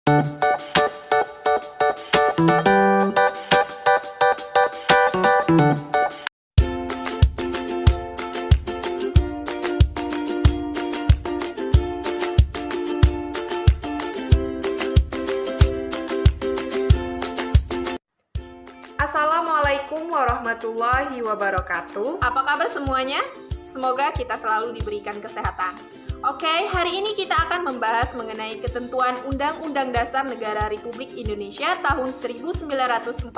Assalamualaikum warahmatullahi wabarakatuh. Apa kabar semuanya? Semoga kita selalu diberikan kesehatan. Oke, hari ini kita akan membahas mengenai ketentuan Undang-Undang Dasar Negara Republik Indonesia tahun 1945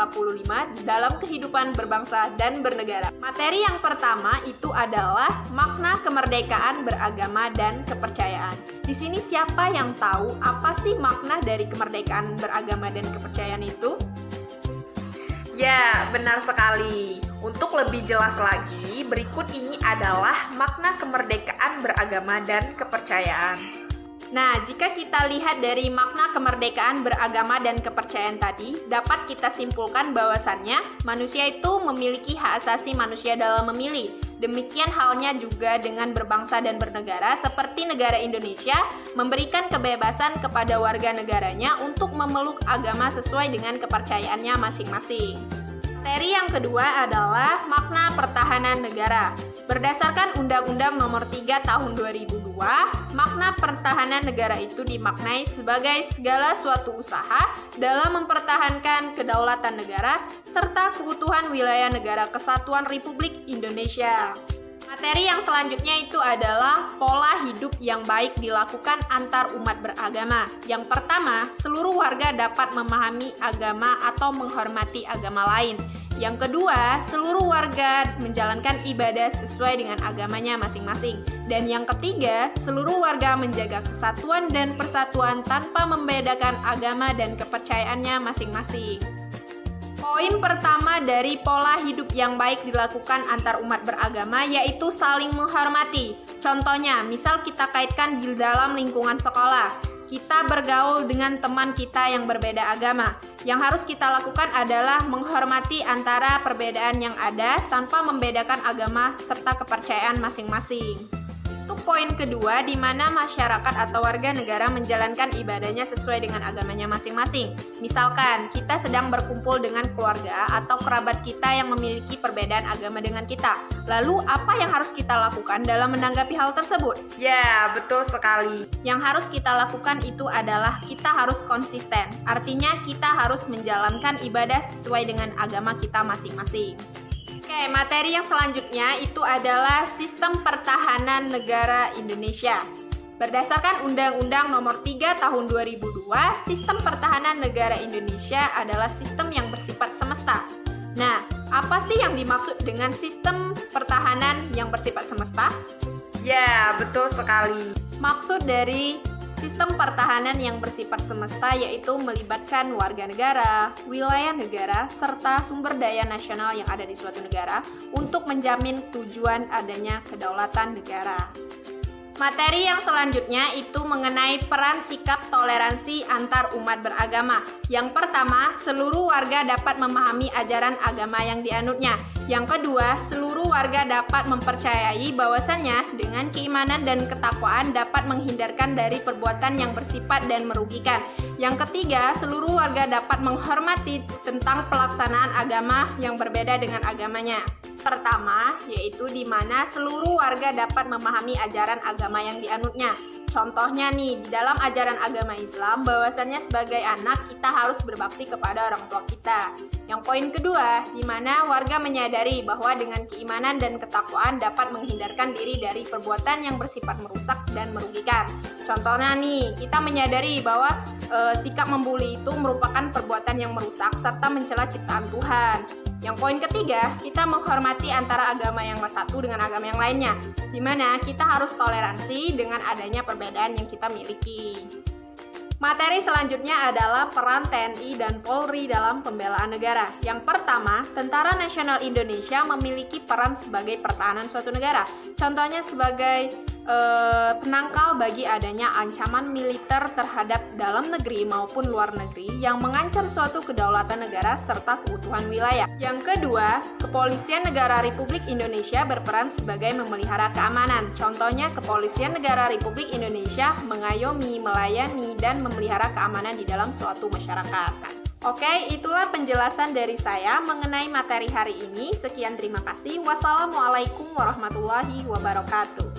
dalam kehidupan berbangsa dan bernegara. Materi yang pertama itu adalah makna kemerdekaan beragama dan kepercayaan. Di sini siapa yang tahu apa sih makna dari kemerdekaan beragama dan kepercayaan itu? Ya, benar sekali. Untuk lebih jelas lagi, berikut ini adalah makna kemerdekaan beragama dan kepercayaan. Nah, jika kita lihat dari makna kemerdekaan beragama dan kepercayaan tadi, dapat kita simpulkan bahwasannya manusia itu memiliki hak asasi manusia dalam memilih. Demikian halnya juga dengan berbangsa dan bernegara, seperti negara Indonesia memberikan kebebasan kepada warga negaranya untuk memeluk agama sesuai dengan kepercayaannya masing-masing. Materi yang kedua adalah makna pertahanan negara. Berdasarkan Undang-Undang Nomor 3 Tahun 2002, makna pertahanan negara itu dimaknai sebagai segala suatu usaha dalam mempertahankan kedaulatan negara serta keutuhan wilayah negara kesatuan Republik Indonesia. Materi yang selanjutnya itu adalah pola hidup yang baik dilakukan antar umat beragama. Yang pertama, seluruh warga dapat memahami agama atau menghormati agama lain. Yang kedua, seluruh warga menjalankan ibadah sesuai dengan agamanya masing-masing. Dan yang ketiga, seluruh warga menjaga kesatuan dan persatuan tanpa membedakan agama dan kepercayaannya masing-masing. Poin pertama dari pola hidup yang baik dilakukan antar umat beragama yaitu saling menghormati. Contohnya, misal kita kaitkan di dalam lingkungan sekolah. Kita bergaul dengan teman kita yang berbeda agama. Yang harus kita lakukan adalah menghormati antara perbedaan yang ada tanpa membedakan agama serta kepercayaan masing-masing. Untuk poin kedua, di mana masyarakat atau warga negara menjalankan ibadahnya sesuai dengan agamanya masing-masing. Misalkan, kita sedang berkumpul dengan keluarga atau kerabat kita yang memiliki perbedaan agama dengan kita. Lalu, apa yang harus kita lakukan dalam menanggapi hal tersebut? Ya, betul sekali. Yang harus kita lakukan itu adalah kita harus konsisten. Artinya, kita harus menjalankan ibadah sesuai dengan agama kita masing-masing. Oke, materi yang selanjutnya itu adalah sistem pertahanan negara Indonesia. Berdasarkan Undang-Undang Nomor 3 Tahun 2002, sistem pertahanan negara Indonesia adalah sistem yang bersifat semesta. Nah, apa sih yang dimaksud dengan sistem pertahanan yang bersifat semesta? Ya, betul sekali. Maksud dari sistem pertahanan yang bersifat semesta yaitu melibatkan warga negara, wilayah negara, serta sumber daya nasional yang ada di suatu negara untuk menjamin tujuan adanya kedaulatan negara. Materi yang selanjutnya itu mengenai peran sikap toleransi antar umat beragama. Yang pertama, seluruh warga dapat memahami ajaran agama yang dianutnya. Yang kedua, seluruh warga dapat mempercayai bahwasannya dengan keimanan dan ketakwaan dapat menghindarkan dari perbuatan yang bersifat dan merugikan. Yang ketiga, seluruh warga dapat menghormati tentang pelaksanaan agama yang berbeda dengan agamanya. Pertama, yaitu di mana seluruh warga dapat memahami ajaran agama yang dianutnya. Contohnya nih, di dalam ajaran agama Islam, bahwasannya sebagai anak kita harus berbakti kepada orang tua kita. Yang poin kedua, di mana warga menyadari bahwa dengan keimanan dan ketakwaan dapat menghindarkan diri dari perbuatan yang bersifat merusak dan merugikan. Contohnya nih, kita menyadari bahwa sikap membuli itu merupakan perbuatan yang merusak serta mencela ciptaan Tuhan. Yang poin ketiga, kita menghormati antara agama yang satu dengan agama yang lainnya, di mana kita harus toleransi dengan adanya perbedaan yang kita miliki. Materi selanjutnya adalah peran TNI dan Polri dalam pembelaan negara. Yang pertama, Tentara Nasional Indonesia memiliki peran sebagai pertahanan suatu negara. Contohnya sebagai penangkal bagi adanya ancaman militer terhadap dalam negeri maupun luar negeri yang mengancam suatu kedaulatan negara serta keutuhan wilayah. Yang kedua, Kepolisian Negara Republik Indonesia berperan sebagai memelihara keamanan. Contohnya, Kepolisian Negara Republik Indonesia mengayomi, melayani, dan memelihara keamanan di dalam suatu masyarakat. Oke, itulah penjelasan dari saya mengenai materi hari ini. Sekian, terima kasih. Wassalamualaikum warahmatullahi wabarakatuh.